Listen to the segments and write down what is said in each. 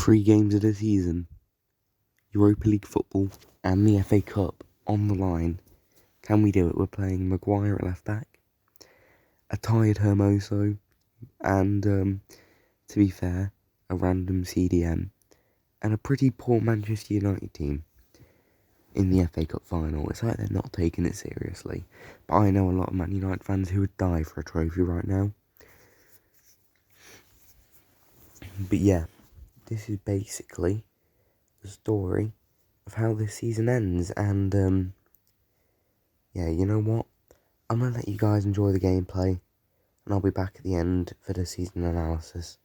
3 games of the season, Europa League football and the FA Cup on the line. Can we do it? We're playing Maguire at left back, a tired Hermoso, and, to be fair, a random CDM, and a pretty poor Manchester United team in the FA Cup final. It's like they're not taking it seriously, but I know a lot of Man United fans who would die for a trophy right now. But yeah, this is basically the story of how this season ends, and yeah, you know what? I'm gonna let you guys enjoy the gameplay, and I'll be back at the end for the season analysis.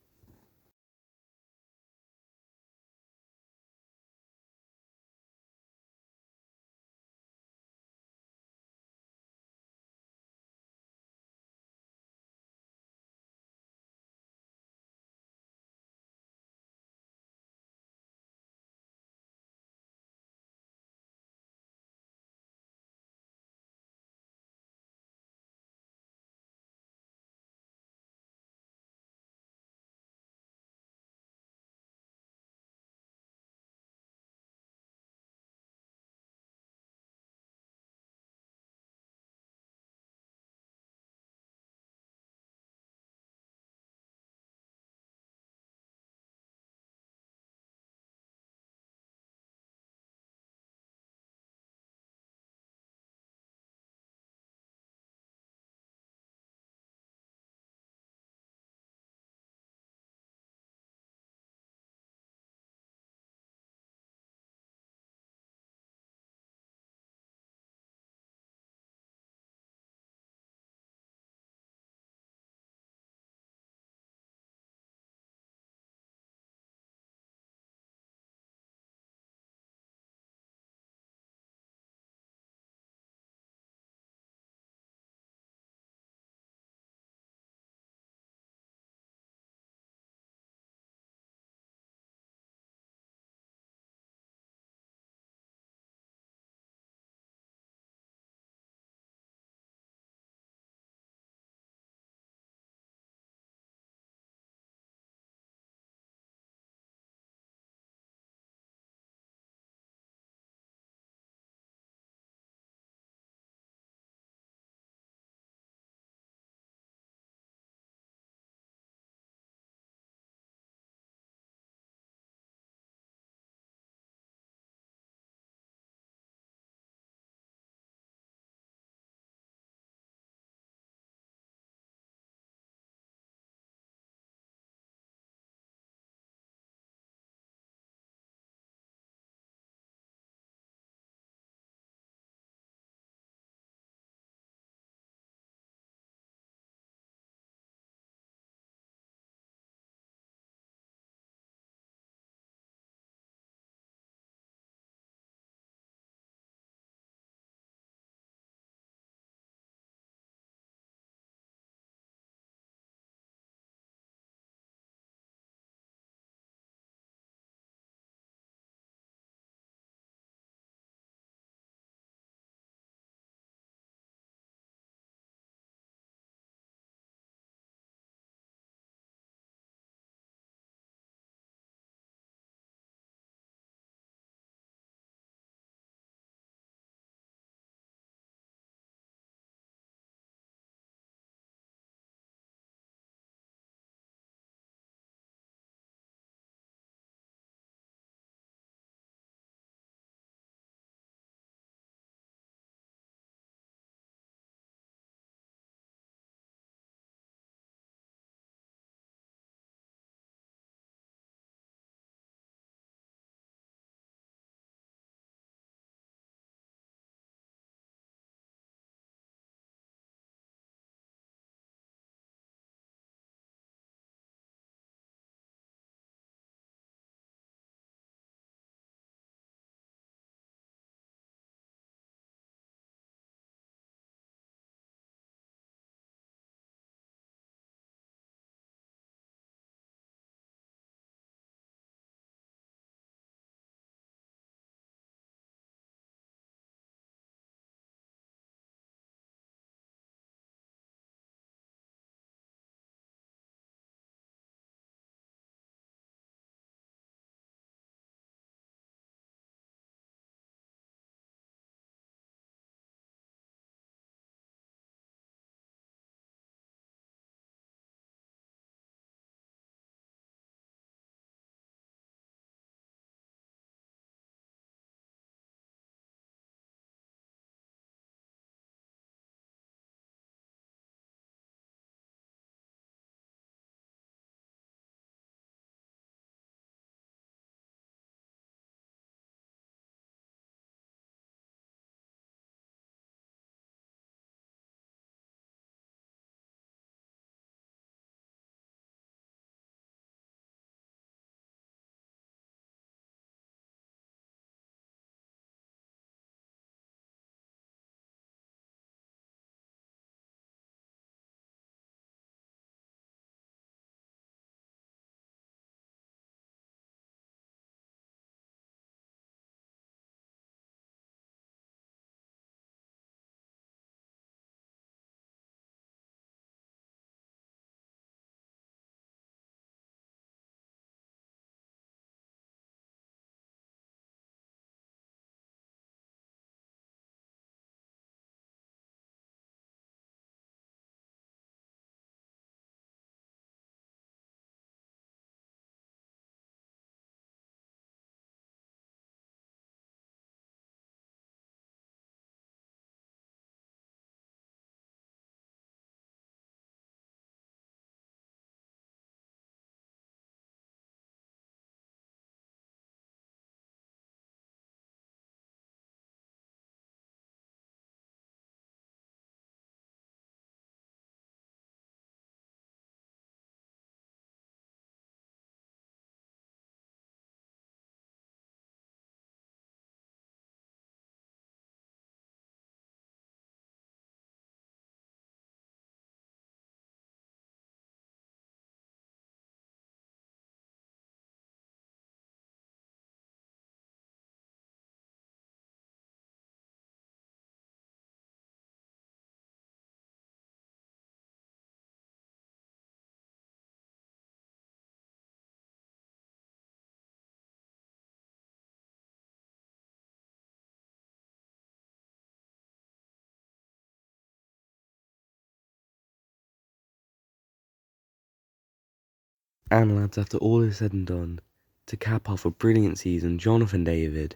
And lads, after all is said and done, to cap off a brilliant season, Jonathan David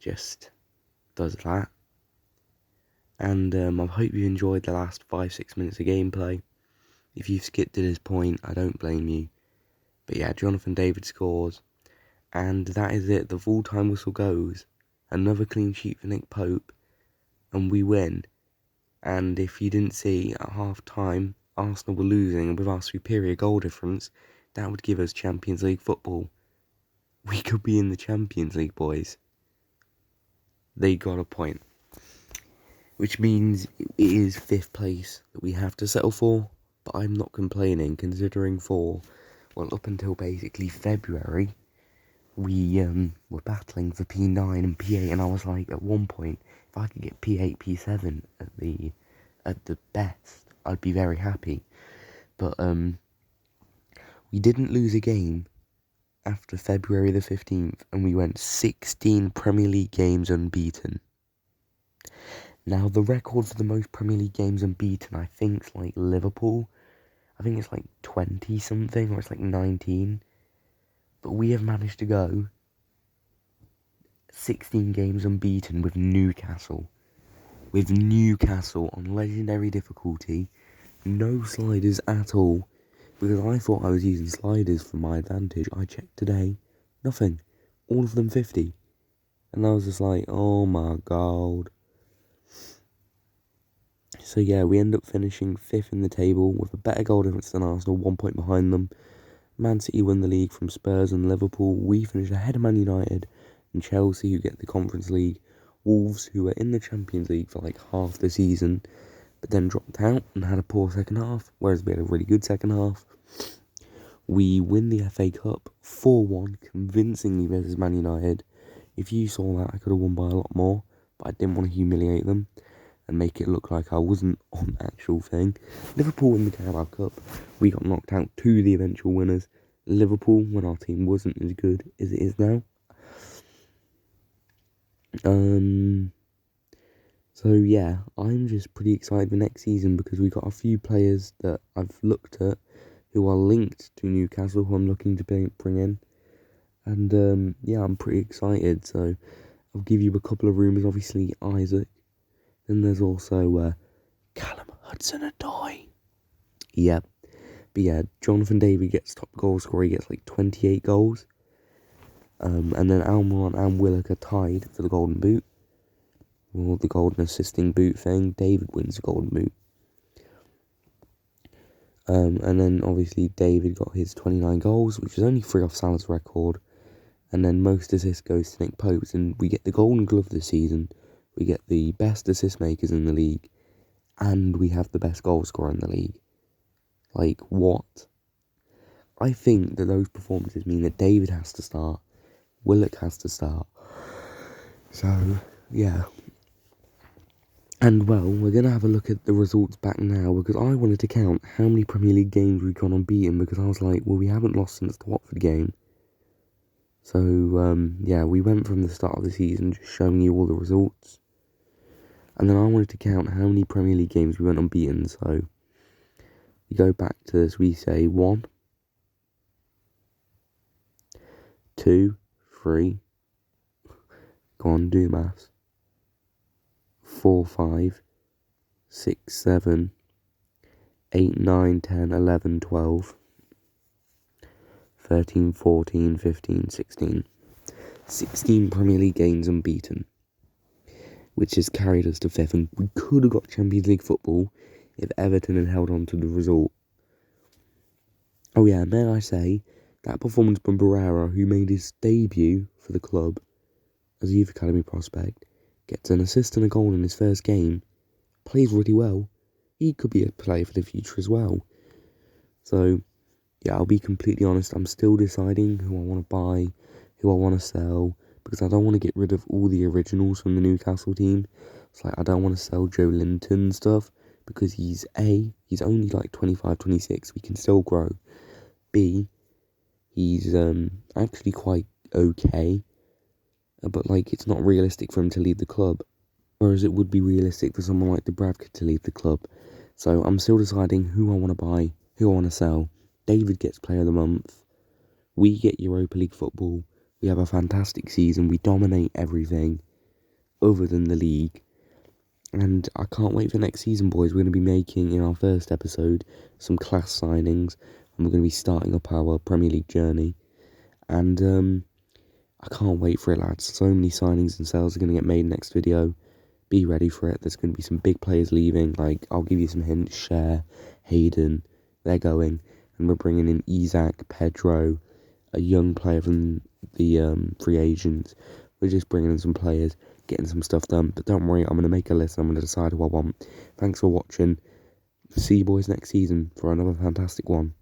just does that. And I hope you enjoyed the last 5-6 minutes of gameplay. If you've skipped to this point, I don't blame you. But yeah, Jonathan David scores. And that is it. The full-time whistle goes. Another clean sheet for Nick Pope. And we win. And if you didn't see, at half-time, Arsenal were losing. And with our superior goal difference, that would give us Champions League football. We could be in the Champions League, boys. They got a point. Which means it is 5th place that we have to settle for. But I'm not complaining, considering up until basically February, we were battling for P9 and P8, and I was like, at one point, if I could get P8, P7 at the best, I'd be very happy. But we didn't lose a game after February the 15th, and we went 16 Premier League games unbeaten. Now, the record for the most Premier League games unbeaten, I think, is like Liverpool. I think it's like 20-something, or it's like 19. But we have managed to go 16 games unbeaten with Newcastle. With Newcastle on legendary difficulty. No sliders at all. Because I thought I was using sliders for my advantage. I checked today. Nothing. All of them 50. And I was just like, oh my god. So yeah, we end up finishing 5th in the table with a better goal difference than Arsenal, 1 point behind them. Man City win the league from Spurs and Liverpool. We finish ahead of Man United and Chelsea, who get the Conference League. Wolves, who were in the Champions League for like half the season, but then dropped out and had a poor second half, whereas we had a really good second half. We win the FA Cup 4-1 convincingly versus Man United. If you saw that, I could have won by a lot more, but I didn't want to humiliate them and make it look like I wasn't on the actual thing. Liverpool win the Carabao Cup. We got knocked out to the eventual winners. Liverpool, when our team wasn't as good as it is now. So yeah, I'm just pretty excited for next season because we got a few players that I've looked at who are linked to Newcastle who I'm looking to bring in. And yeah, I'm pretty excited. So I'll give you a couple of rumours. Obviously, Isaac. Then there's also Callum Hudson-Odoi. Yep. But yeah, Jonathan David gets top goal scorer. He gets like 28 goals. And then Almiron and Willock are tied for the Golden Boot. Or the Golden Assisting Boot thing. David wins the Golden Boot. And then obviously David got his 29 goals, which is only 3 off Salah's record. And then most assists goes to Nick Pope. And we get the Golden Glove this season. We get the best assist makers in the league, and we have the best goal scorer in the league. Like, what? I think that those performances mean that David has to start, Willock has to start. So, yeah. And, well, we're going to have a look at the results back now, because I wanted to count how many Premier League games we've gone unbeaten, because I was like, well, we haven't lost since the Watford game. So, yeah, we went from the start of the season just showing you all the results. And then I wanted to count how many Premier League games we went unbeaten. So we go back to this. We say 1, 2, 3. Go on, do maths. 4, 5, 6, 7, 8, 9, 10, 11, 12, 13, 14, 15, 16. 16 Premier League games unbeaten, which has carried us to 5th, and we could have got Champions League football if Everton had held on to the result. Oh yeah, may I say, that performance from Barrera, who made his debut for the club as a youth academy prospect, gets an assist and a goal in his first game, plays really well. He could be a player for the future as well. So, yeah, I'll be completely honest, I'm still deciding who I want to buy, who I want to sell, because I don't want to get rid of all the originals from the Newcastle team. It's like, I don't want to sell Joe Linton and stuff, because he's only like 25, 26, we can still grow. B, he's actually quite okay, but like, it's not realistic for him to leave the club, whereas it would be realistic for someone like Dubravka to leave the club. So I'm still deciding who I want to buy, who I want to sell. David gets Player of the Month. We get Europa League football. We have a fantastic season. We dominate everything other than the league. And I can't wait for next season, boys. We're going to be making, in our first episode, some class signings. And we're going to be starting up our Premier League journey. And I can't wait for it, lads. So many signings and sales are going to get made next video. Be ready for it. There's going to be some big players leaving. Like, I'll give you some hints. Cher, Hayden, they're going. And we're bringing in Isaac, Pedro, a young player from the free agents. We're just bringing in some players, getting some stuff done. But don't worry, I'm going to make a list. I'm going to decide who I want. Thanks for watching. See you boys next season for another fantastic one.